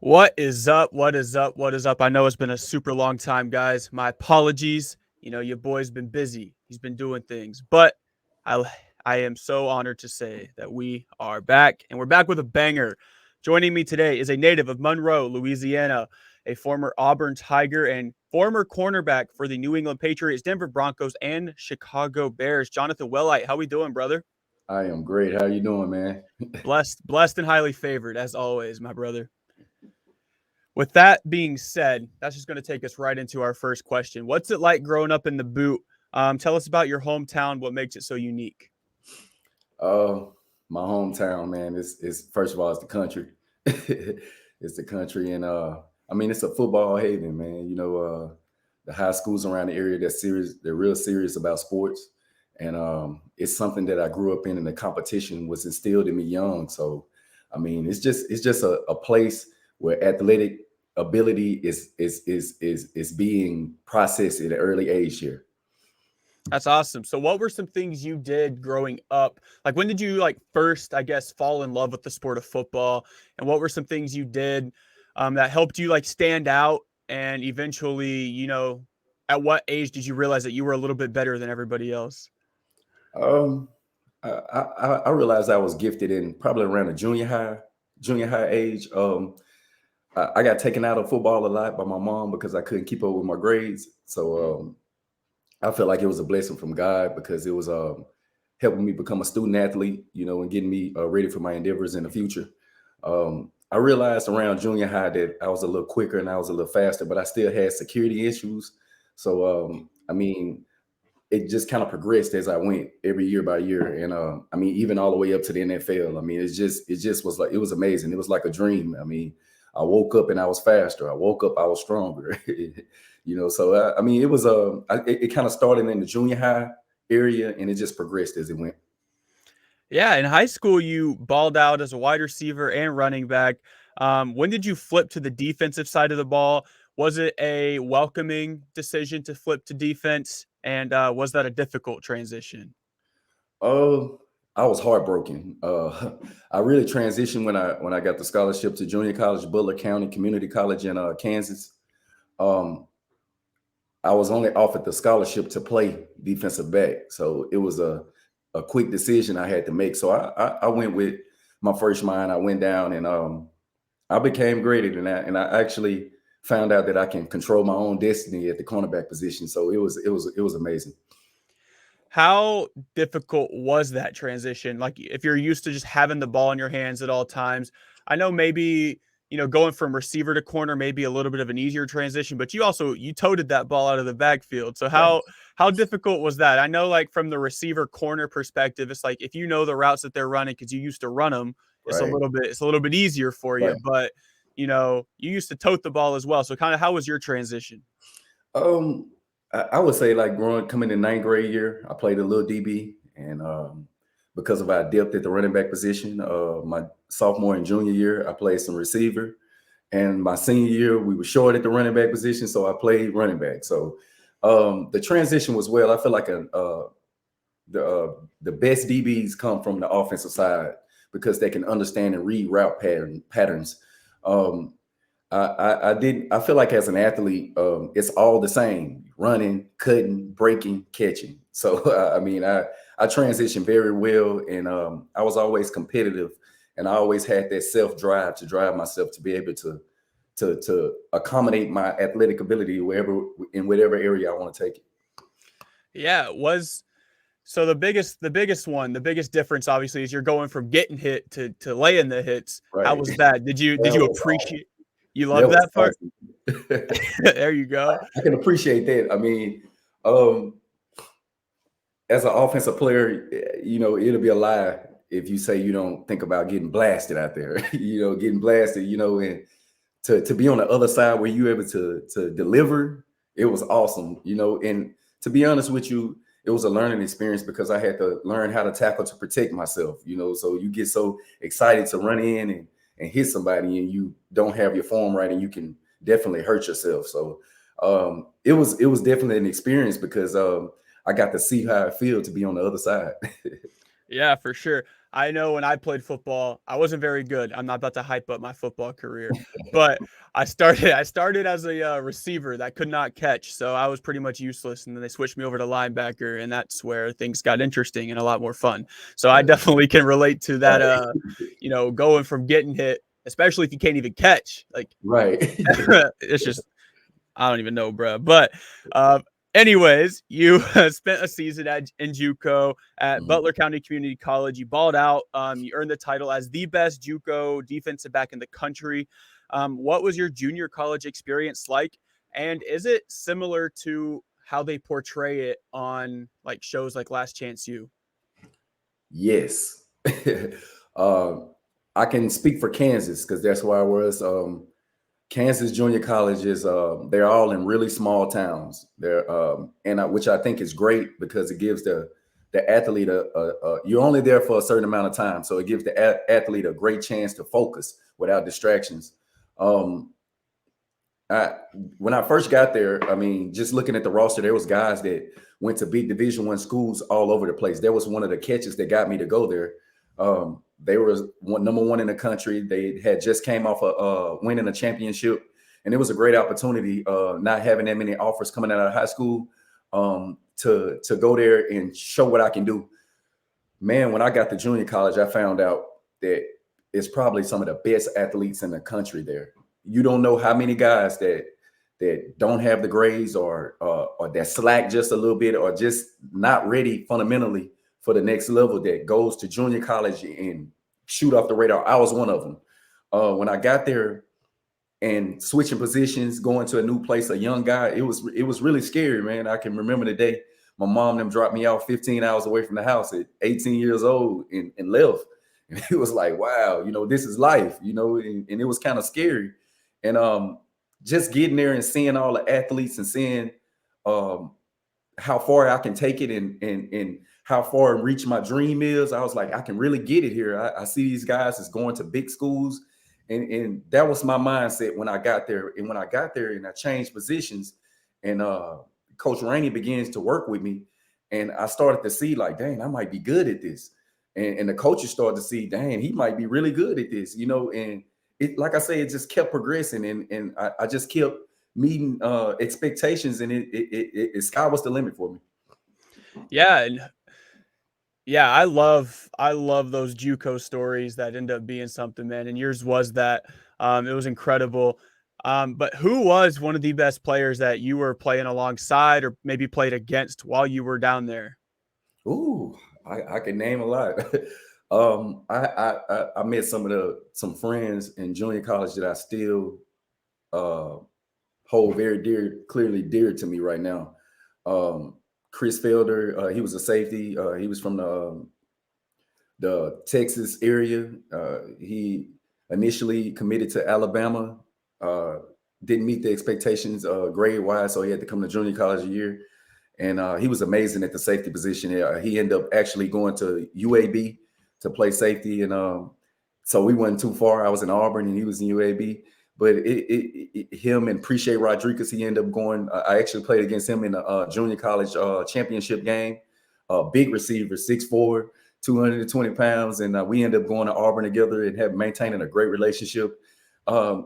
What is up? What is up? What is up? I know it's been a super long time, guys. My apologies. Your boy's been busy. He's been doing things, but I I am so honored to say that we are back, and we're back with a banger. Joining me today is a native of Monroe, Louisiana, a former Auburn Tiger and former cornerback for the New England Patriots, Denver Broncos, and Chicago Bears. Jonathan Wilhite, how we doing, brother? I am great. How you doing, man? Blessed, and highly favored as always, my brother. With that being said, that's just going to take us right into our first question. What's it like growing up in the boot? Tell us about your hometown. What makes it so unique? Uh, my hometown, man, is first of all, it's the country. It's the country, and I mean, it's a football haven, man. The high schools around the area that's serious. They're real serious about sports, and it's something that I grew up in, and the competition was instilled in me young. So, I mean, it's just a place where athletic ability is being processed at an early age here. That's awesome. So, what were some things you did growing up? Like, when did you first, I guess, fall in love with the sport of football? And what were some things you did that helped you stand out? And eventually, at what age did you realize that you were a little bit better than everybody else? Um, I realized I was gifted in probably around the junior high age. I got taken out of football a lot by my mom because I couldn't keep up with my grades. So I felt like it was a blessing from God because it was helping me become a student athlete, and getting me ready for my endeavors in the future. I realized around junior high that I was a little quicker and I was a little faster, but I still had security issues. So I mean, it just kind of progressed as I went every year by year. And I mean, even all the way up to the NFL. I mean, it just was like, it was amazing. It was like a dream. I mean, I woke up and I was faster. I woke up, I was stronger. So I mean, it was it kind of started in the junior high area and it just progressed as it went. Yeah, in high school, you balled out as a wide receiver and running back. When did you flip to the defensive side of the ball? Was it a welcoming decision to flip to defense? And was that a difficult transition? Oh, I was heartbroken. I really transitioned when I got the scholarship to junior college, Butler County Community College in Kansas. Um, I was only offered the scholarship to play defensive back, so it was a quick decision I had to make. So I went with my first mind. I went down and I became greater than that, and I actually found out that I can control my own destiny at the cornerback position. So it was amazing. How difficult was that transition? Like, if you're used to just having the ball in your hands at all times, I know maybe, going from receiver to corner may be a little bit of an easier transition, but you toted that ball out of the backfield. So Right, how difficult was that? I know, like, from the receiver corner perspective, it's like if you know the routes that they're running because you used to run them, right, it's a little bit easier for you. right. But you used to tote the ball as well. So kind of how was your transition? Um, I would say like coming in ninth grade year, I played a little DB, and because of our depth at the running back position, my sophomore and junior year, I played some receiver, and my senior year, we were short at the running back position, so I played running back. So the transition was well. I feel like the best DBs come from the offensive side because they can understand and read route patterns. Um, I didn't. I feel like as an athlete, it's all the same: running, cutting, breaking, catching. So I mean, I transitioned very well, and I was always competitive, and I always had that self drive to drive myself to be able to accommodate my athletic ability wherever in whatever area I want to take it. Yeah, it was. So the biggest difference obviously is you're going from getting hit to laying the hits. How Right. was that? Did That you was awesome. appreciate you That love was that part? awesome. There you go. I can appreciate that. I mean, um, as an offensive player, it'll be a lie if you say you don't think about getting blasted out there. Getting blasted. And to be on the other side where you're able to deliver, it was awesome. And to be honest with you, it was a learning experience because I had to learn how to tackle to protect myself. So you get so excited to run in and hit somebody, and you don't have your form right, and you can definitely hurt yourself. So it was definitely an experience because I got to see how it feels to be on the other side. Yeah, for sure. I know when I played football, I wasn't very good. I'm not about to hype up my football career, but I started as a receiver that could not catch, so I was pretty much useless. And then they switched me over to linebacker, and that's where things got interesting and a lot more fun. So I Uh, definitely can relate to that. right. Going from getting hit, especially if you can't even catch, like Right. it's just I don't even know, bro. But uh, anyways, you spent a season in JUCO at Mhm. Butler County Community College. You balled out. You earned the title as the best JUCO defensive back in the country. What was your junior college experience like? And is it similar to how they portray it on like shows like Last Chance U? Yes. um, I can speak for Kansas because that's where I was. Kansas junior colleges, they're all in really small towns. They're which I think is great because it gives the athlete you're only there for a certain amount of time, so it gives the athlete a great chance to focus without distractions. Um, I when I first got there, I mean, just looking at the roster, there was guys that went to big Division I schools all over the place. There was one of the catches that got me to go there. They were number one in the country. They had just came off winning a championship, and it was a great opportunity. Not having that many offers coming out of high school, to go there and show what I can do. Man, when I got to junior college, I found out that it's probably some of the best athletes in the country there. You don't know how many guys that don't have the grades or that slack just a little bit or just not ready fundamentally for the next level that goes to junior college and shoot off the radar. I was one of them. When I got there and switching positions, going to a new place, a young guy, it was really scary, man. I can remember the day my mom them dropped me off 15 hours away from the house at 18 years old and left. And it was like, wow, this is life, and it was kind of scary. And just getting there and seeing all the athletes and seeing um, how far I can take it and how far and reach my dream is, I was like, I can really get it here. I see these guys is going to big schools. And that was my mindset when I got there. And when I got there and I changed positions and Coach Rainey begins to work with me. And I started to see like, dang, I might be good at this. And the coaches started to see, dang, he might be really good at this, and it, like I say, it just kept progressing. And I just kept meeting expectations, and it sky was the limit for me. Yeah, and yeah, I love those JUCO stories that end up being something, man. And yours was that. It was incredible. But who was one of the best players that you were playing alongside or maybe played against while you were down there? Ooh, I can name a lot. I met some friends in junior college that I still uh, hold very dear, clearly dear to me right now. Um, Chris Felder, he was a safety. He was from the Texas area. He initially committed to Alabama, uh, didn't meet the expectations grade wise, so he had to come to junior college a year. And he was amazing at the safety position. He ended up actually going to UAB to play safety, and so we went too far. I was in Auburn, and he was in UAB. But him and Appreciate Rodriguez, he ended up going. I actually played against him in the junior college championship game. Big receiver, 6'4", 220 pounds, and we ended up going to Auburn together and have maintaining a great relationship.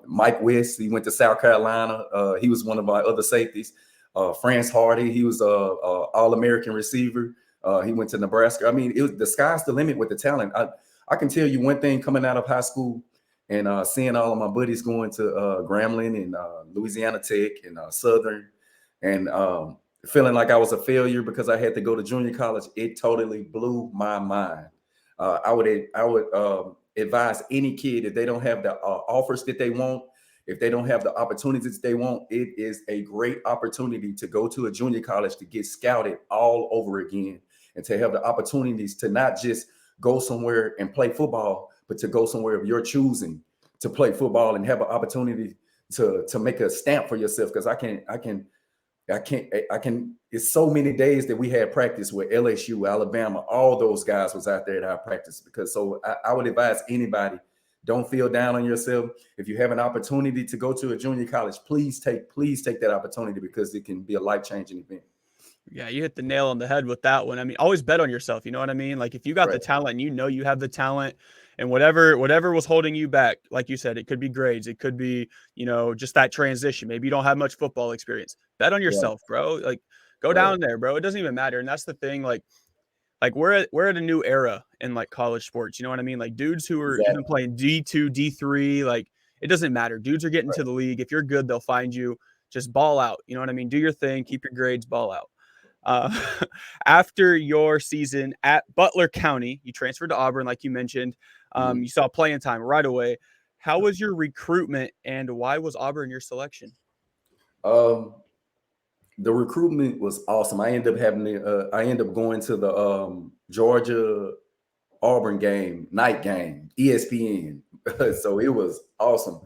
Mike West, he went to South Carolina. He was one of my other safeties. France Hardy, he was a All-American receiver. He went to Nebraska. I mean, the sky's the limit with the talent. I can tell you one thing coming out of high school and seeing all of my buddies going to Grambling and Louisiana Tech and Southern, and feeling like I was a failure because I had to go to junior college. It totally blew my mind. I would advise any kid, if they don't have the offers that they want, if they don't have the opportunities they want, it is a great opportunity to go to a junior college to get scouted all over again and to have the opportunities to not just go somewhere and play football, but to go somewhere of your choosing to play football and have an opportunity to make a stamp for yourself. Because I can. It's so many days that we had practice with LSU, Alabama, all those guys was out there at our practice. I would advise anybody, don't feel down on yourself. If you have an opportunity to go to a junior college, please take that opportunity because it can be a life-changing event. Yeah, you hit the nail on the head with that one. I mean, always bet on yourself. You know what I mean? Like if you got the Right. talent and you know you have the talent, and whatever was holding you back, like you said, it could be grades, it could be just that transition. Maybe you don't have much football experience. Bet on Right. yourself, bro. Like go Right. down there, bro. It doesn't even matter. And that's the thing. Like we're at a new era in like college sports. You know what I mean? Like dudes who are even Exactly. playing D2, D3, like it doesn't matter. Dudes are getting to Right. the league. If you're good, they'll find you. Just ball out. You know what I mean? Do your thing, keep your grades, ball out. Uh, After your season at Butler County, you transferred to Auburn, like you mentioned. Mhm. You saw playing time right away. How was your recruitment, and why was Auburn your selection? Um, the recruitment was awesome. I ended up going to the Georgia Auburn game, night game, ESPN. So it was awesome.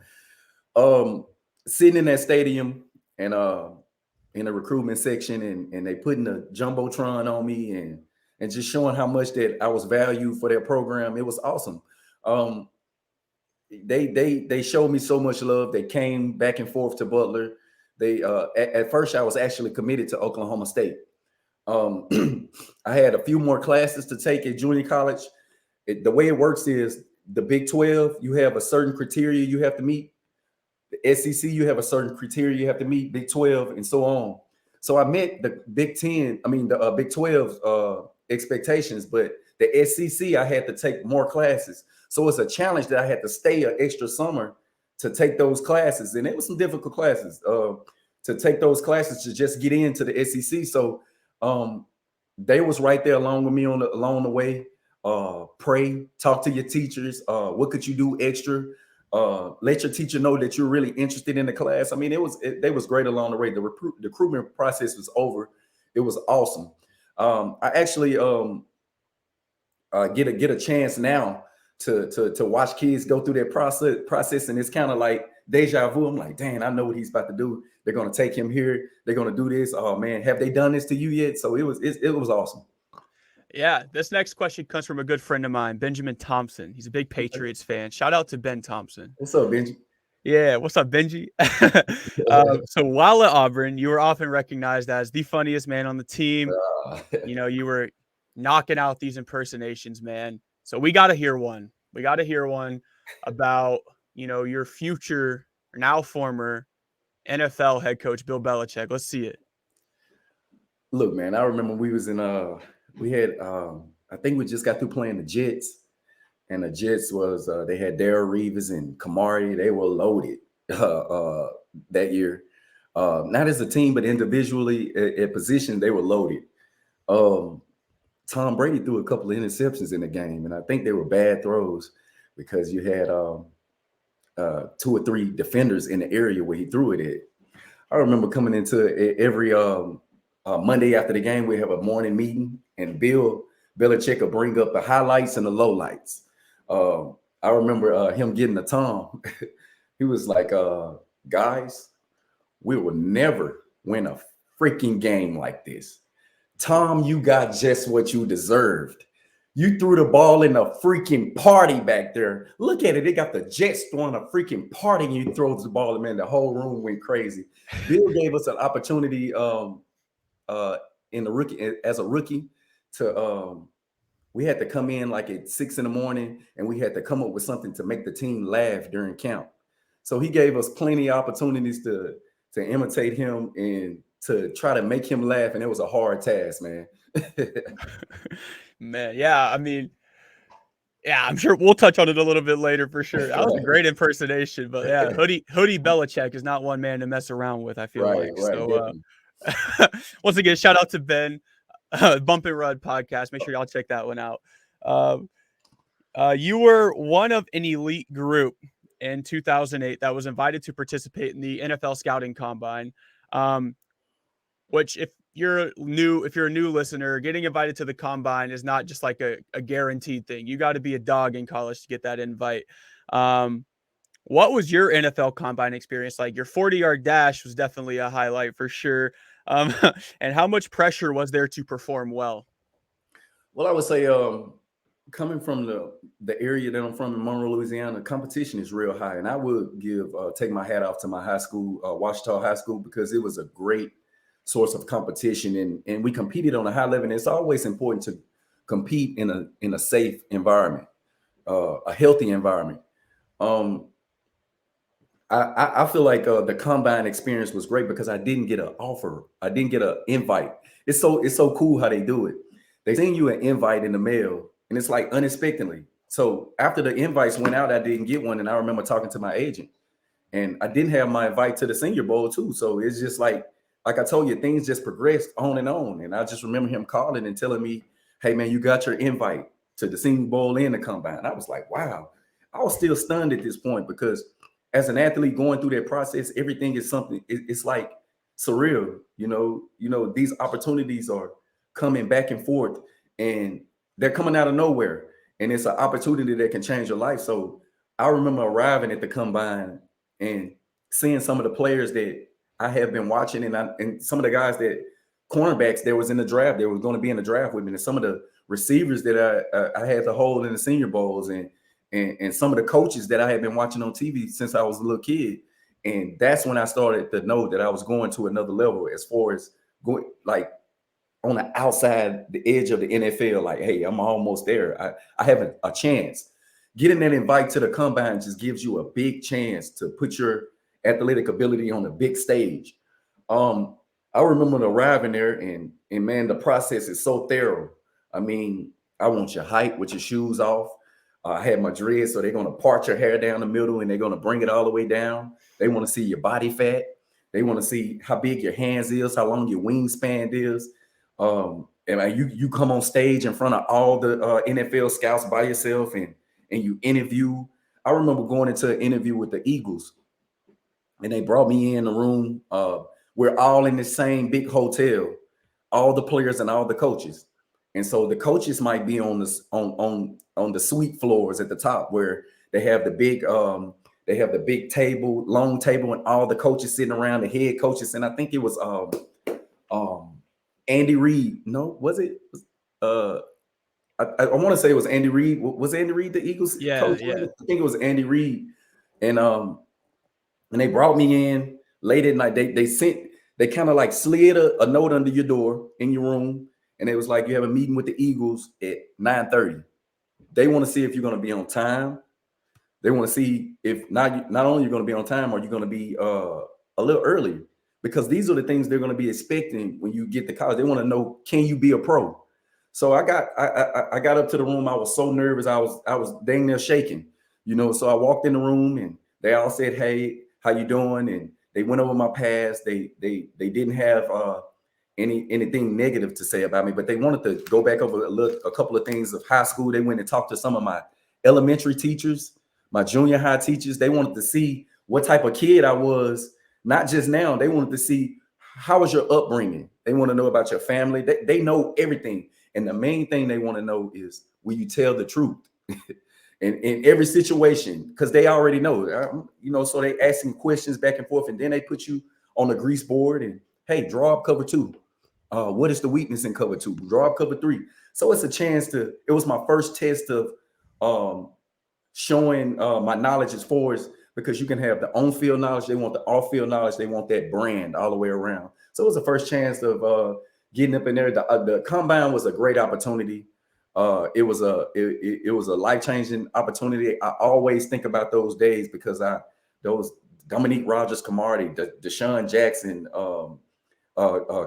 Um, Sitting in that stadium and in the recruitment section, and they putting the jumbotron on me, and just showing how much that I was valued for their program. It was awesome. Um, they showed me so much love. They came back and forth to Butler. They at first I was actually committed to Oklahoma State. I had a few more classes to take at junior college. The way it works is the Big 12, you have a certain criteria you have to meet. The SEC, you have a certain criteria you have to meet. Big 12, and so on. So I met the Big 10, I mean, the Big 12 expectations, but the SEC, I had to take more classes. So it's a challenge that I had to stay an extra summer to take those classes. And it was some difficult classes to take those classes to just get into the SEC. So um, they was right there along with me along the way. Pray, talk to your teachers. What could you do extra? Let your teacher know that you're really interested in the class. I mean, they was great along the way. The recruitment process was over. It was awesome. I actually get a chance now to watch kids go through their process, and it's kind of like deja vu. I'm like, dang, I know what he's about to do. They're gonna take him here. They're gonna do this. Oh man, have they done this to you yet? So it was awesome. Yeah, this next question comes from a good friend of mine, Benjamin Thompson. He's a big Patriots fan. Shout out to Ben Thompson. What's up, Benji? Yeah, what's up, Benji? So while at Auburn, you were often recognized as the funniest man on the team. Uh, You were knocking out these impersonations, man. So we got to hear one. We got to hear one about, your future, now former NFL head coach, Bill Belichick. Let's see it. Look, man, I remember we was in we had I think we just got through playing the Jets, and the Jets was they had Darrell Reeves and Kamari. They were loaded that year. Not as a team, but individually at position, they were loaded. Um, Tom Brady threw a couple of interceptions in the game, and I think they were bad throws because you had two or three defenders in the area where he threw it at. I remember coming into every Monday after the game, we have a morning meeting, and Bill Belichick will bring up the highlights and the lowlights. I remember him getting the Tom. He was like, guys, we will never win a freaking game like this. Tom, you got just what you deserved. You threw the ball in a freaking party back there. Look at it. They got the Jets throwing a freaking party, and you throw the ball, and man, the whole room went crazy. Bill gave us an opportunity uh, in the rookie as a rookie to we had to come in like at 6 in the morning, and we had to come up with something to make the team laugh during camp. So he gave us plenty of opportunities to imitate him and to try to make him laugh, and it was a hard task, man. Man, yeah, I mean, yeah, I'm sure we'll touch on it a little bit later for sure. That was a Right, great impersonation, but yeah, Hoodie Belichick is not one man to mess around with, I feel right, like. right, So definitely. once again, shout out to Ben, Bump and Run podcast. Make sure y'all check that one out. Um, you were one of an elite group in 2008 that was invited to participate in the NFL scouting combine. Um, which if you're a new listener, getting invited to the combine is not just like a guaranteed thing. You got to be a dog in college to get that invite. Um, what was your NFL combine experience like? Your 40-yard dash was definitely a highlight for sure. Um, and how much pressure was there to perform well? Well, I would say coming from the area that I'm from in Monroe, Louisiana, competition is real high, and I would give take my hat off to my high school, Washita High School, because it was a great source of competition, and we competed on a high level. And it's always important to compete in a safe environment, a healthy environment. I feel like the combine experience was great because I didn't get an offer. I didn't get an invite. It's so cool how they do it. They send you an invite in the mail, and it's like unexpectedly. So after the invites went out, I didn't get one, and I remember talking to my agent, and I didn't have my invite to the Senior Bowl too. So it's just like I told you, things just progressed on and on. And I just remember him calling and telling me, "Hey man, you got your invite to the Senior Bowl and the combine." I was like, wow. I was still stunned at this point because as an athlete going through that process, everything is something. It's like surreal. These opportunities are coming back and forth, and they're coming out of nowhere, and it's an opportunity that can change your life. So I remember arriving at the combine and seeing some of the players that I have been watching, and some of the guys that cornerbacks that was in the draft, that was going to be in the draft with me, and some of the receivers that I had to hold in the Senior Bowls, and some of the coaches that I had been watching on TV since I was a little kid. And that's when I started to know that I was going to another level as far as going like on the outside, the edge of the NFL. Like, hey, I'm almost there. I have a chance. Getting that invite to the combine just gives you a big chance to put your athletic ability on the big stage. I remember arriving there, and man, the process is so thorough. I mean, I want your height with your shoes off. I had my dreads, so they're going to part your hair down the middle, and they're going to bring it all the way down. They want to see your body fat. They want to see how big your hands is, how long your wingspan is. And you come on stage in front of all the NFL scouts by yourself, and you interview. I remember going into an interview with the Eagles, and they brought me in the room. We're all in the same big hotel, all the players and all the coaches. And so the coaches might be on the suite floors at the top where they have the big table, long table, and all the coaches sitting around, the head coaches. And I think it was Andy Reid. No, was it? I want to say it was Andy Reid. Was Andy Reid the Eagles coach? Yeah. I think it was Andy Reid. And they brought me in late at night. They kind of like slid a note under your door in your room. And it was like, you have a meeting with the Eagles at 9:30. They want to see if you're going to be on time. They want to see if not only you're going to be on time, or you're going to be a little early, because these are the things they're going to be expecting when you get to college. They want to know, can you be a pro? So I got up to the room. I was so nervous. I was dang near shaking, So I walked in the room, and they all said, "Hey, how you doing?" And they went over my past. They didn't have anything negative to say about me, but they wanted to go back over a couple of things of high school. They went and talked to some of my elementary teachers, my junior high teachers. They wanted to see what type of kid I was, not just now. They wanted to see, how was your upbringing? They want to know about your family. They know everything. And the main thing they want to know is, will you tell the truth in every situation? Because they already know, so they asking questions back and forth, and then they put you on the grease board and, hey, draw up cover 2. What is the weakness in cover 2? Draw up cover 3. So it's a chance it was my first test of showing my knowledge as far as, because you can have the on-field knowledge, they want the off-field knowledge, they want that brand all the way around. So it was the first chance of getting up in there. The combine was a great opportunity. It was a life-changing opportunity. I always think about those days because those Dominique Rodgers-Cromartie, Deshaun Jackson,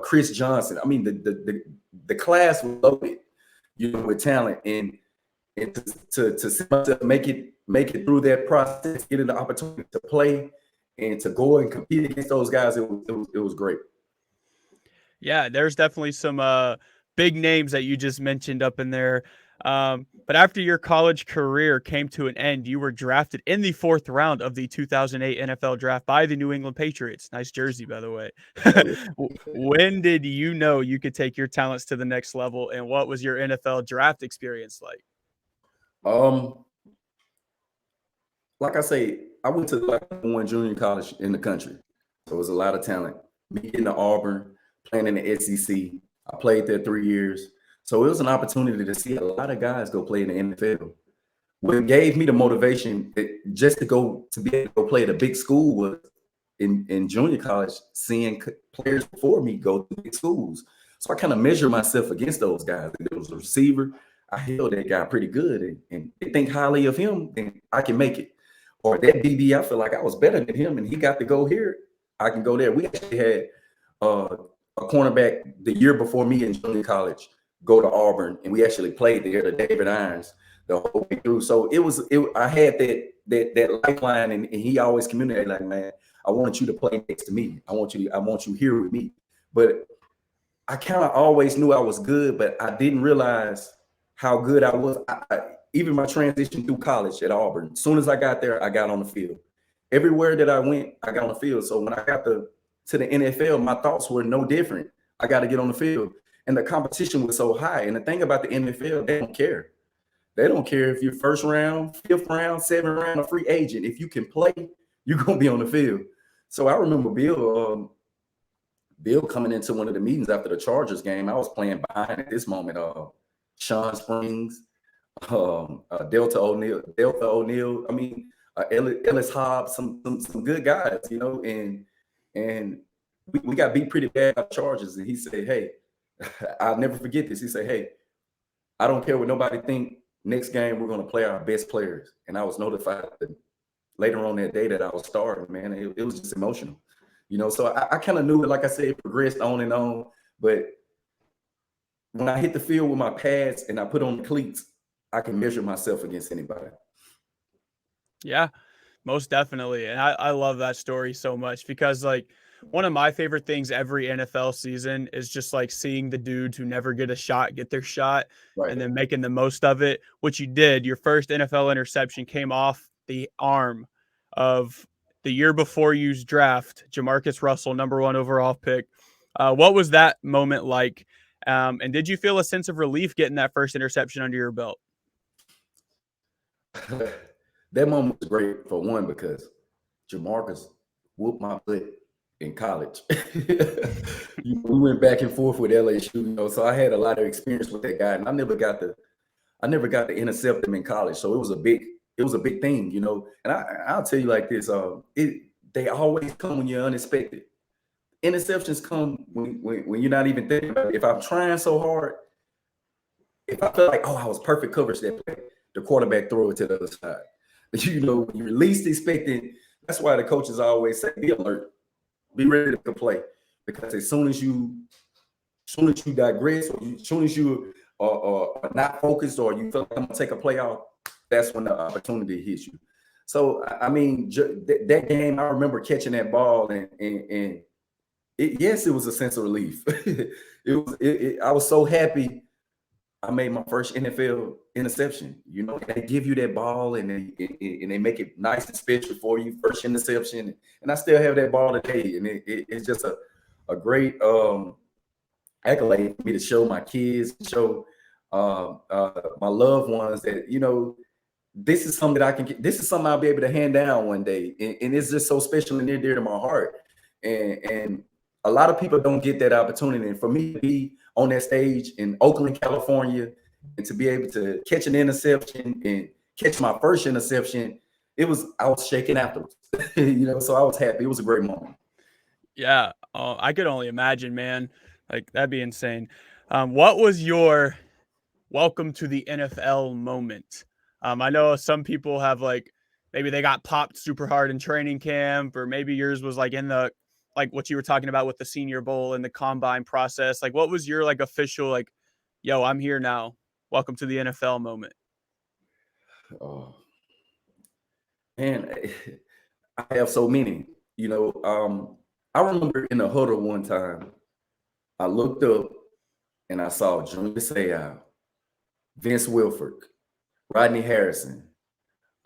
Chris Johnson. I mean, the class was loaded, with talent, and to make it through that process, getting the opportunity to play and to go and compete against those guys, it was great. Yeah, there's definitely some big names that you just mentioned up in there. But after your college career came to an end, you were drafted in the 4th round of the 2008 NFL draft by the New England Patriots. Nice jersey, by the way. When did you know you could take your talents to the next level, and what was your NFL draft experience like? Like I say, I went to like one junior college in the country, so it was a lot of talent. Me getting to Auburn, playing in the SEC. I played there 3 years. So it was an opportunity to see a lot of guys go play in the NFL. What gave me the motivation just to be able to go play at a big school was in junior college, seeing players before me go to big schools. So I kind of measure myself against those guys. If it was a receiver, I held that guy pretty good, and they think highly of him, then I can make it. Or that DB, I feel like I was better than him, and he got to go here. I can go there. We actually had uh, a cornerback the year before me in junior college go to Auburn, and we actually played there to David Irons the whole way through. So I had that lifeline, and he always communicated like, man, I want you to play next to me. I want you here with me. But I kind of always knew I was good, but I didn't realize how good I was. Even my transition through college at Auburn, as soon as I got there, I got on the field. Everywhere that I went, I got on the field. So when I got to the NFL, my thoughts were no different. I got to get on the field. And the competition was so high. And the thing about the NFL, they don't care. They don't care if you're first round, fifth round, seventh round, a free agent. If you can play, you're going to be on the field. So I remember Bill coming into one of the meetings after the Chargers game. I was playing behind at this moment. Sean Springs, Delta O'Neal. I mean, Ellis Hobbs, some good guys, you know, and we got beat pretty bad by the Chargers. And he said, hey, I'll never forget this. He said, hey, I don't care what nobody think. Next game, we're going to play our best players. And I was notified that later on that day that I was starting, man. It was just emotional, you know. So I kind of knew it, like I said, it progressed on and on. But when I hit the field with my pads and I put on the cleats, I can measure myself against anybody. Yeah, most definitely. And I love that story so much because, like, one of my favorite things every NFL season is just like seeing the dudes who never get a shot get their shot Right. and then making the most of it, which you did. Your first NFL interception came off the arm of the year before you's draft, Jamarcus Russell, #1 overall pick. What was that moment like? And did you feel a sense of relief getting that first interception under your belt? That moment was great for one because Jamarcus whooped my butt in college. We went back and forth with LSU, you know, so I had a lot of experience with that guy, and I never got to intercept him in college. So it was a big thing, you know. And I'll tell you like this: they always come when you're unexpected. Interceptions come when you're not even thinking about it. If I'm trying so hard, if I feel like, oh, I was perfect coverage that play, the quarterback throw it to the other side. You know, when you're least expecting, that's why the coaches always say, be alert, be ready to play. Because as soon as you digress, or as soon as you are not focused, or you feel like I'm gonna take a play off, that's when the opportunity hits you. So I mean, that game, I remember catching that ball, and yes, it was a sense of relief. I was so happy. I made my first NFL interception. You know, they give you that ball and they make it nice and special for you. First interception, and I still have that ball today. And it's just a great accolade for me to show my kids, show my loved ones that, you know, this is something that I can get. This is something I'll be able to hand down one day, and it's just so special and near dear to my heart. And a lot of people don't get that opportunity. And for me to be on that stage in Oakland, California, and to be able to catch an interception and catch my first interception, I was shaking afterwards, you know, so I was happy. It was a great moment. Yeah, I could only imagine, man. Like, that'd be insane. What was your welcome to the NFL moment? I know some people have, like, maybe they got popped super hard in training camp, or maybe yours was like in the, like what you were talking about with the Senior Bowl and the combine process. Like, what was your like official, like, yo, I'm here now, welcome to the NFL moment? Oh man, I have so many. You know, I remember in the huddle one time, I looked up and I saw Junior Seau, Vince Wilfork, Rodney Harrison,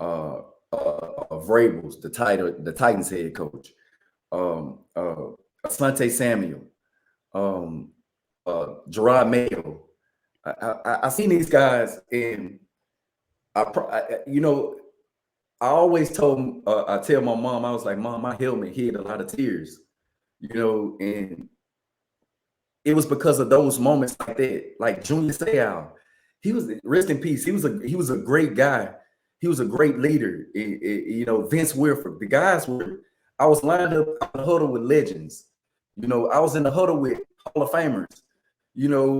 Vrabels, the Titans head coach, Asante Samuel, Gerard Mayo. I seen these guys, and you know, I always I tell my mom, I was like, Mom, my helmet hid a lot of tears, you know, and it was because of those moments like that, like Junior Seau. He was, rest in peace. He was a great guy. He was a great leader. You know, Vince Wilfork. The guys were. I was lined up in the huddle with legends. I was in the huddle with Hall of Famers.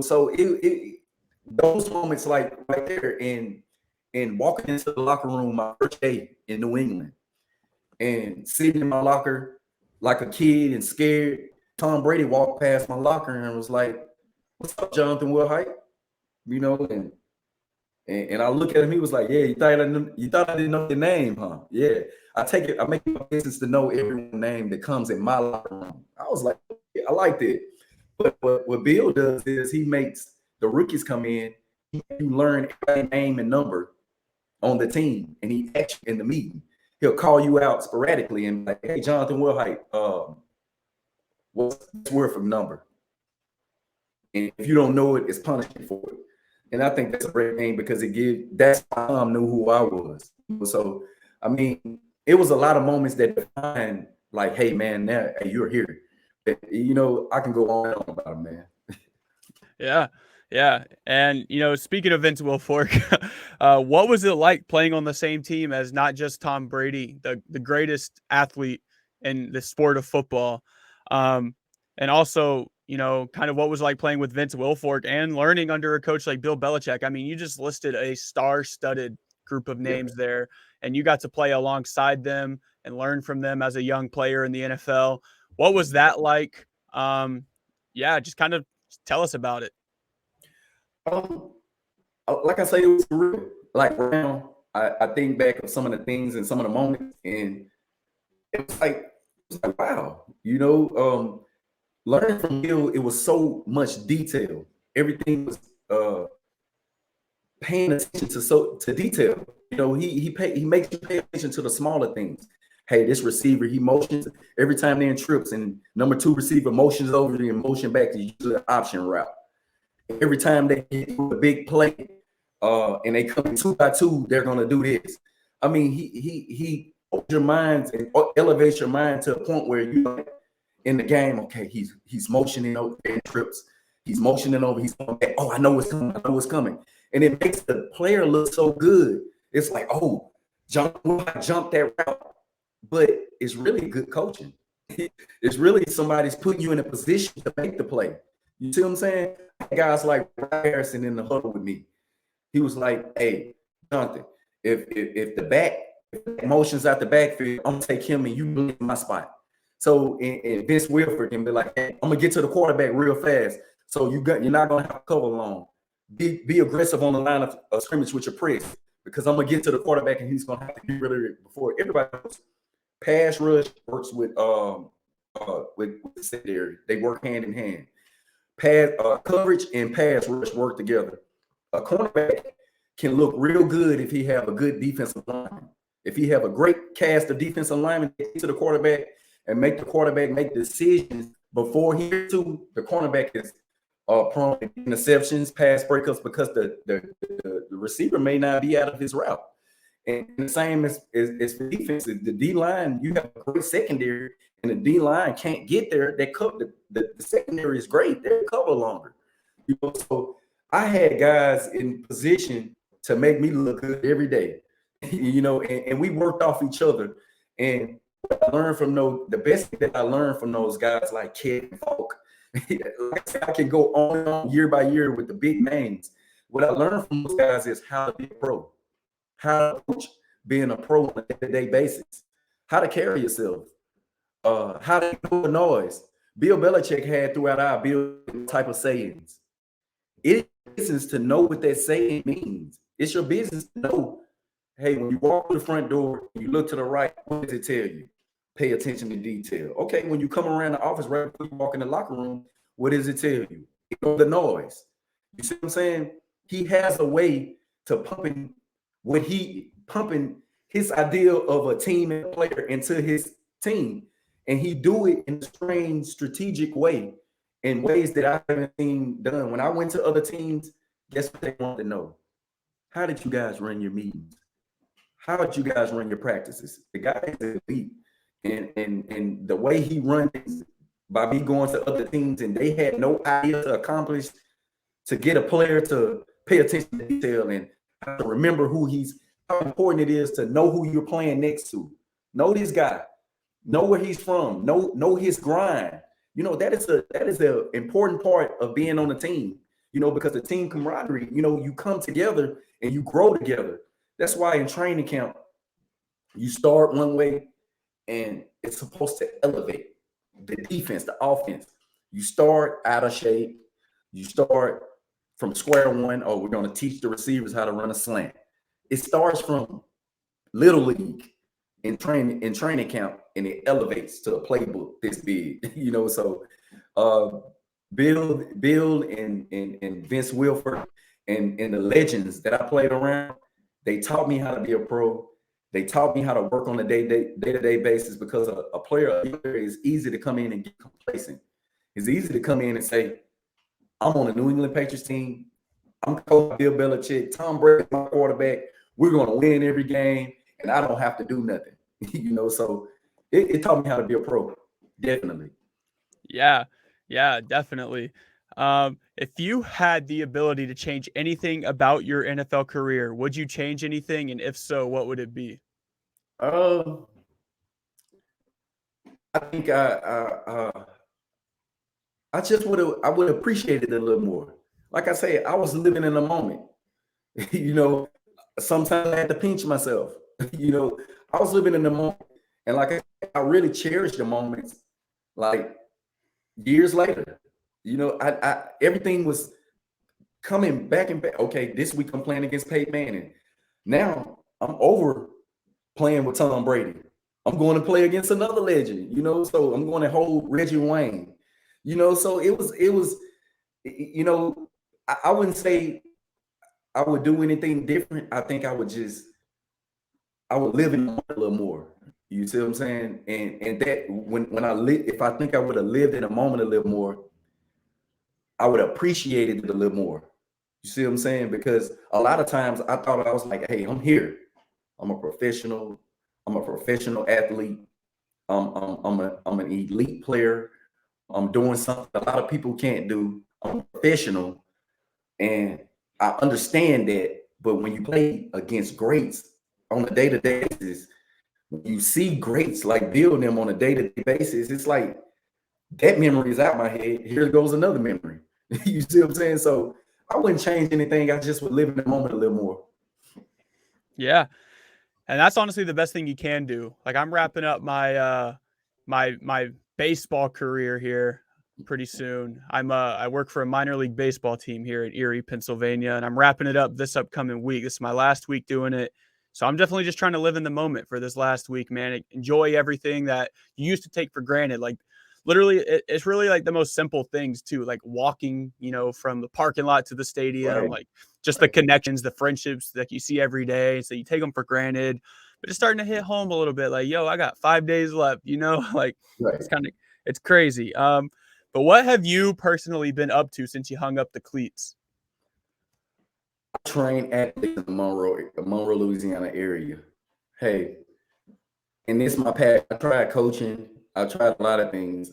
So those moments like right there and walking into the locker room my first day in New England and sitting in my locker like a kid and scared. Tom Brady walked past my locker and was like, "What's up, Jonathan Wilhite?" And I look at him. He was like, "Yeah, you thought I didn't know your name, huh? Yeah, I make it my business to know everyone's name that comes in my locker room." I was like, yeah, I liked it. But what Bill does is he makes the rookies come in. You learn every name and number on the team, and he asks you in the meeting. He'll call you out sporadically and like, "Hey, Jonathan Wilhite, what's this word from number?" And if you don't know it, it's punishment for it. And I think that's a great thing because that's why Tom knew who I was. So, I mean, it was a lot of moments that defined like, "Hey, man, now hey, you're here." I can go on and on about it, man. Yeah. Yeah. And, speaking of Vince Wilfork, what was it like playing on the same team as not just Tom Brady, the greatest athlete in the sport of football? And also, kind of what was like playing with Vince Wilfork and learning under a coach like Bill Belichick. I mean, you just listed a star-studded group of Yeah. names there, and you got to play alongside them and learn from them as a young player in the NFL. What was that like? Yeah, just kind of tell us about it. Um, like I say, it was real. Like now, I think back of some of the things and some of the moments, and it was like wow, learning from Bill, it was so much detail. Everything was paying attention to detail. He makes you pay attention to the smaller things. Hey, this receiver, he motions every time they're in trips, and number two receiver motions over the motion back to usually an option route. Every time they get a big play, and they come in 2 by 2, they're gonna do this. I mean, he opens your mind and elevates your mind to a point where you in the game. Okay, he's motioning over in trips. He's motioning over. He's going back. Oh, I know what's coming. I know what's coming. And it makes the player look so good. It's like, oh, jump that route. But it's really good coaching. It's really somebody's putting you in a position to make the play. You see what I'm saying? Guys like Ryan Harrison in the huddle with me. He was like, "Hey, Jonathan, if the back motions out the backfield, I'm gonna take him and you in my spot." So and Vince Wilford can be like, "Hey, I'm gonna get to the quarterback real fast. So you're not gonna have to cover long. Be aggressive on the line of scrimmage with your press because I'm gonna get to the quarterback and he's gonna have to get rid of it before everybody else." Pass rush works with the secondary. They work hand in hand. Pass coverage and pass rush work together. A cornerback can look real good if he have a good defensive line. If he have a great cast of defensive linemen to the quarterback and make the quarterback make decisions before he to the cornerback is prone to interceptions, pass breakups because the receiver may not be out of his route. And the same as for defense, the D line, you have a great secondary, and the D line can't get there. They cover the secondary is great. They cover longer. So I had guys in position to make me look good every day. And we worked off each other. And I learned from the best thing that I learned from those guys like Kid Falk. I can go on and on year by year with the big names. What I learned from those guys is how to be a pro, how to coach being a pro on a day-to-day basis, how to carry yourself, how to ignore noise. Bill Belichick had throughout our building type of sayings. It is business to know what that saying means. It's your business to know, hey, when you walk through the front door, you look to the right, what does it tell you? Pay attention to detail. Okay, when you come around the office right before you walk in the locker room, what does it tell you? Ignore the noise. You see what I'm saying? He has a way to pumping his idea of a team and player into his team. And he do it in a strange strategic way, in ways that I haven't seen done. When I went to other teams, guess what they wanted to know? How did you guys run your meetings? How did you guys run your practices? The guy is elite. And the way he runs by me going to other teams and they had no idea to accomplish to get a player to pay attention to detail and how to remember how important it is to know who you're playing next to. Know this guy. know where he's from, know his grind. That is a important part of being on a team. Because the team camaraderie, you come together and you grow together. That's why in training camp, you start one way and it's supposed to elevate the defense, the offense. You start out of shape. You start from square one. Oh, we're going to teach the receivers how to run a slant. It starts from little league in training camp, and it elevates to a playbook this big. So Bill and Vince Wilford and the legends that I played around, they taught me how to be a pro. They taught me how to work on a day-to-day basis, because a player is easy to come in and get complacent. It's easy to come in and say, I'm on the New England Patriots team. I'm coach Bill Belichick. Tom Brady, my quarterback. We're going to win every game, and I don't have to do nothing. So it taught me how to be a pro. Definitely. Yeah, definitely. If you had the ability to change anything about your NFL career, would you change anything? And if so, what would it be? I think I just would appreciate it a little more. Like I say, I was living in the moment. Sometimes I had to pinch myself. I was living in the moment, and like I really cherish the moments. Like years later, I everything was coming back and back. Okay, this week I'm playing against Peyton Manning. Now I'm over playing with Tom Brady. I'm going to play against another legend, so I'm going to hold Reggie Wayne, so it was, I wouldn't say I would do anything different. I think I would live in a little more. You see what I'm saying? And that when I live, if I think I would have lived in a moment a little more, I would appreciate it a little more. You see what I'm saying? Because a lot of times I thought I was like, hey, I'm here. I'm a professional. I'm a professional athlete. I'm an elite player. I'm doing something a lot of people can't do. I'm a professional, and I understand that. But when you play against greats on a day-to-day basis, when you see greats like Bill and them on a day-to-day basis, it's like that memory is out my head. Here goes another memory. You see what I'm saying? So I wouldn't change anything. I just would live in the moment a little more. Yeah. And that's honestly the best thing you can do. Like, I'm wrapping up my my baseball career here pretty soon. I work for a minor league baseball team here in Erie, Pennsylvania, and I'm wrapping it up this upcoming week. This is my last week doing it. So I'm definitely just trying to live in the moment for this last week, man. Enjoy everything that you used to take for granted. Like, literally, it's really like the most simple things too, like walking, from the parking lot to the stadium, Right. like just the connections, the friendships that you see every day. So you take them for granted, but it's starting to hit home a little bit. Like, yo, I got 5 days left, like Right. it's crazy. But what have you personally been up to since you hung up the cleats? I train athletes in the Monroe, Louisiana area. Hey, and this is my passion. I tried coaching. I tried a lot of things.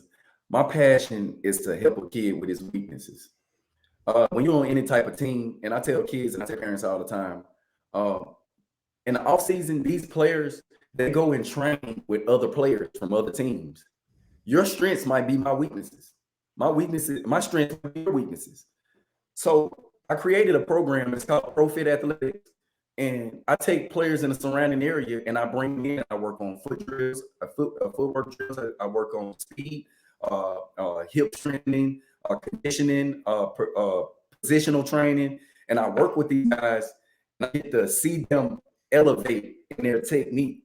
My passion is to help a kid with his weaknesses. When you're on any type of team, and I tell kids and I tell parents all the time, uh, in the off season, these players, they go and train with other players from other teams. Your strengths might be my weaknesses. My strengths might be your weaknesses. So I created a program. It's called ProFit Athletics. And I take players in the surrounding area and I bring them in. I work on foot drills, footwork drills. I work on speed, hip strengthening, conditioning, positional training. And I work with these guys and I get to see them elevate in their technique.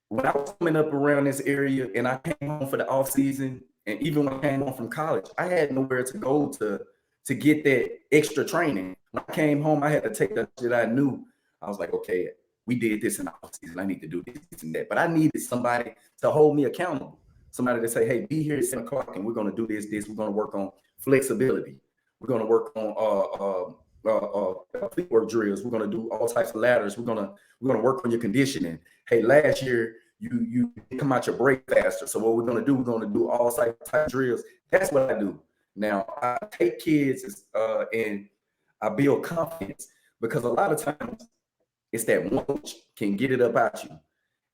When I was coming up around this area and I came home for the off season, and even when I came home from college, I had nowhere to go to get that extra training. When I came home, I had to take that shit I knew. I was like, okay, we did this in the off season. I need to do this and that. But I needed somebody to hold me accountable. Somebody to say, hey, be here at 7 o'clock and we're going to do this. We're going to work on flexibility. We're going to work on footwork drills. We're going to do all types of ladders. We're going to work on your conditioning. Hey, last year you come out your break faster. So what we're going to do all types of drills. That's what I do. Now I take kids and I build confidence, because a lot of times it's that one coach can get it up out you.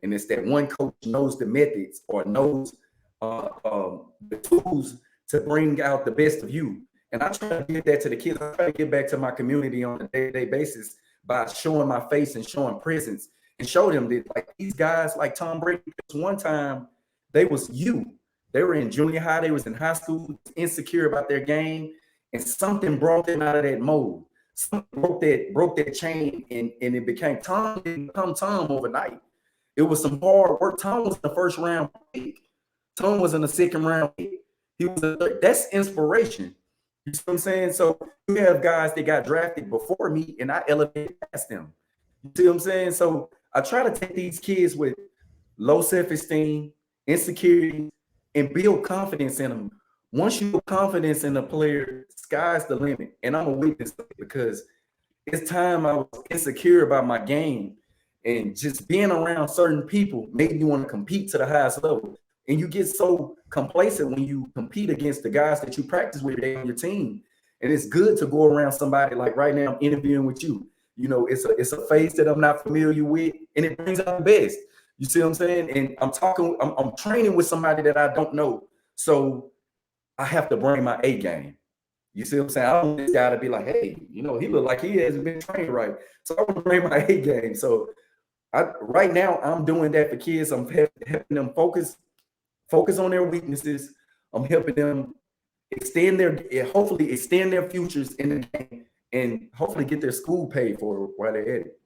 And it's that one coach knows the methods or knows the tools to bring out the best of you. And I try to give that to the kids. I try to get back to my community on a day-to-day basis by showing my face and showing presence and show them that like these guys like Tom Brady, one time they was you. They were in junior high, they was in high school, insecure about their game, and something brought them out of that mold. Something broke that chain, and it became Tom. Didn't become Tom overnight. It was some hard work. Tom was in the first round pick. Tom was in the second round pick. He was that's inspiration. You see what I'm saying? So you have guys that got drafted before me, and I elevated past them. You see what I'm saying? So I try to take these kids with low self-esteem, insecurity, and build confidence in them. Once you build confidence in a player, sky's the limit. And I'm a witness because it's time I was insecure about my game, and just being around certain people made me want to compete to the highest level. And you get so complacent when you compete against the guys that you practice with on your team. And it's good to go around somebody like right now I'm interviewing with you. You know, it's a face that I'm not familiar with, and it brings out the best. You see what I'm saying? And I'm training with somebody that I don't know. So I have to bring my A game. You see what I'm saying? I don't want this guy to be like, hey, you know, he look like he hasn't been trained right. So I want to bring my A game. So right now I'm doing that for kids. I'm helping them focus on their weaknesses. I'm helping them hopefully extend their futures in the game, and hopefully get their school paid for while they're at it.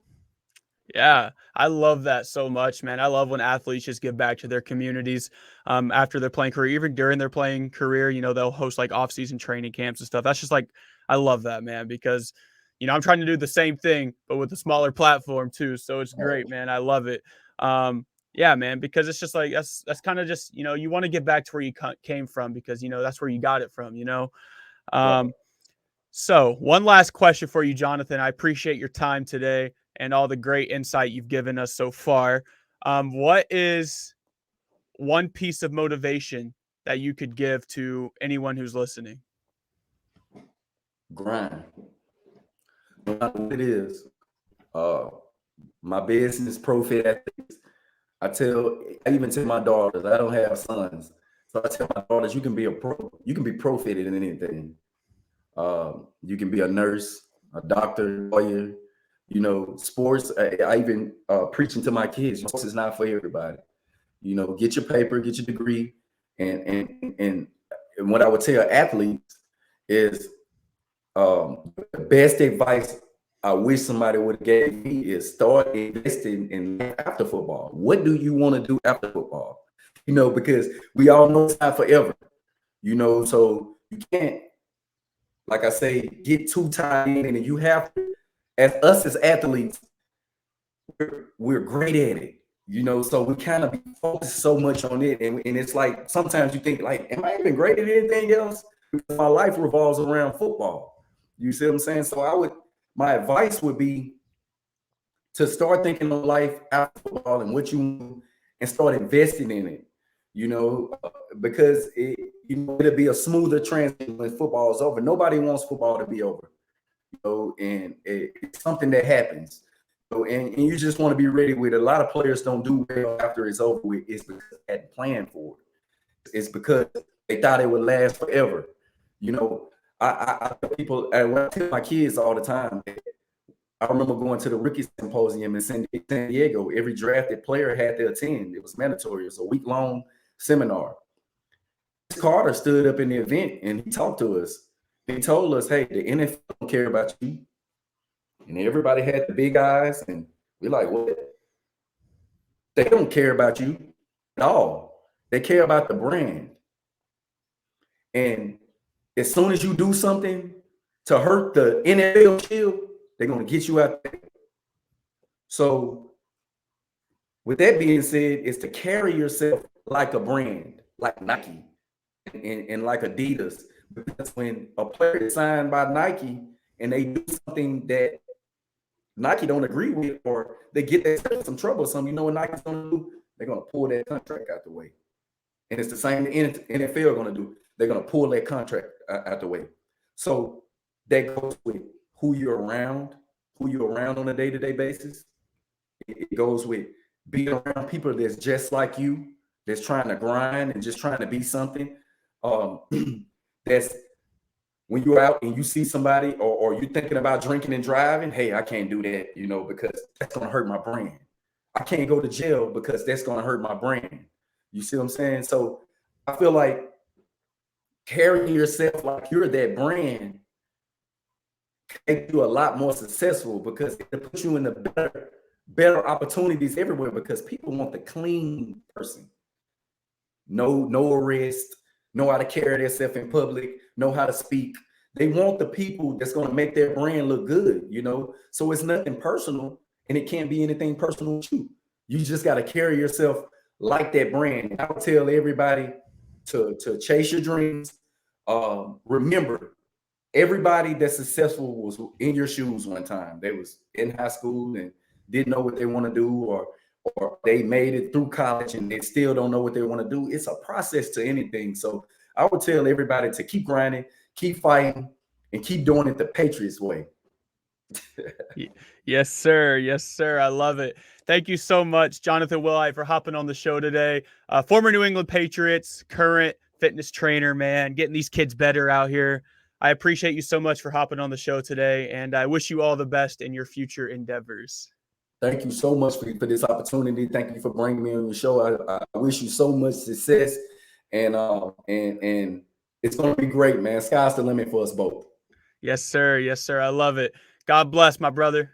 Yeah, I love that so much, man. I love when athletes just give back to their communities after their playing career, even during their playing career. You know, they'll host like off-season training camps and stuff. That's just like, I love that, man, because, you know, I'm trying to do the same thing, but with a smaller platform too. So it's great, man. I love it. Yeah, man, because it's just like, that's kind of just, you know, you want to get back to where you came from because, you know, that's where you got it from, you know? Right. So, one last question for you, Jonathan. I appreciate your time today and all the great insight you've given us so far. What is one piece of motivation that you could give to anyone who's listening? Grind. No matter what it is. My business, Profit Athletes. I even tell my daughters, I don't have sons. So I tell my daughters, you can be you can be profited in anything. You can be a nurse, a doctor, lawyer, you know, sports. I even preaching to my kids, sports is not for everybody. You know, get your paper, get your degree. And what I would tell athletes is the best advice I wish somebody would have gave me is start investing in after football. What do you want to do after football? You know, because we all know it's not forever. You know, so you can't, like I say, get too tied in, and you have to, as us as athletes, we're great at it. You know, so we kind of focus so much on it, and it's like sometimes you think like, am I even great at anything else? Because my life revolves around football. You see what I'm saying? So my advice would be to start thinking of life after football and what you do, and start investing in it. You know, because it'll be a smoother transition when football is over. Nobody wants football to be over. You know, and it's something that happens. So, and you just want to be ready with it. A lot of players don't do well after it's over with. It's because they hadn't planned for it. It's because they thought it would last forever. You know, I tell people, when I tell my kids all the time, I remember going to the rookie symposium in San Diego. Every drafted player had to attend. It was mandatory. It was a week-long seminar. Carter stood up in the event and he talked to us. He told us, hey, the NFL don't care about you. And everybody had the big eyes, and we're like, what? They don't care about you at all. They care about the brand. And as soon as you do something to hurt the NFL shield, they're going to get you out there. So with that being said, it's to carry yourself like a brand, like Nike and like Adidas. Because when a player is signed by Nike and they do something that Nike don't agree with, or they get themselves some trouble, you know what Nike's going to do? They're going to pull that contract out the way. And it's the same the NFL going to do. They're going to pull that contract out the way. So that goes with who you're around on a day-to-day basis. It goes with be around people that's just like you, that's trying to grind and just trying to be something. That's when you're out and you see somebody or you're thinking about drinking and driving, hey, I can't do that, because that's going to hurt my brand. I can't go to jail because that's going to hurt my brand. You see what I'm saying? So I feel like carrying yourself like you're that brand make you a lot more successful because it puts you in the better opportunities everywhere because people want the clean person. No arrest, know how to carry themselves in public, know how to speak. They want the people that's going to make their brand look good, So it's nothing personal and it can't be anything personal with you. You just got to carry yourself like that brand. I would tell everybody to chase your dreams. Remember, everybody that's successful was in your shoes one time. They was in high school and didn't know what they want to do, or they made it through college and they still don't know what they want to do. It's a process to anything. So I would tell everybody to keep grinding, keep fighting, and keep doing it the Patriots way. Yes, sir. Yes, sir. I love it. Thank you so much, Jonathan Wilhite, for hopping on the show today. Former New England Patriots, current fitness trainer, man, getting these kids better out here. I appreciate you so much for hopping on the show today, and I wish you all the best in your future endeavors. Thank you so much for this opportunity. Thank you for bringing me on your show. I wish you so much success, and it's going to be great, man. Sky's the limit for us both. Yes, sir. Yes, sir. I love it. God bless, my brother.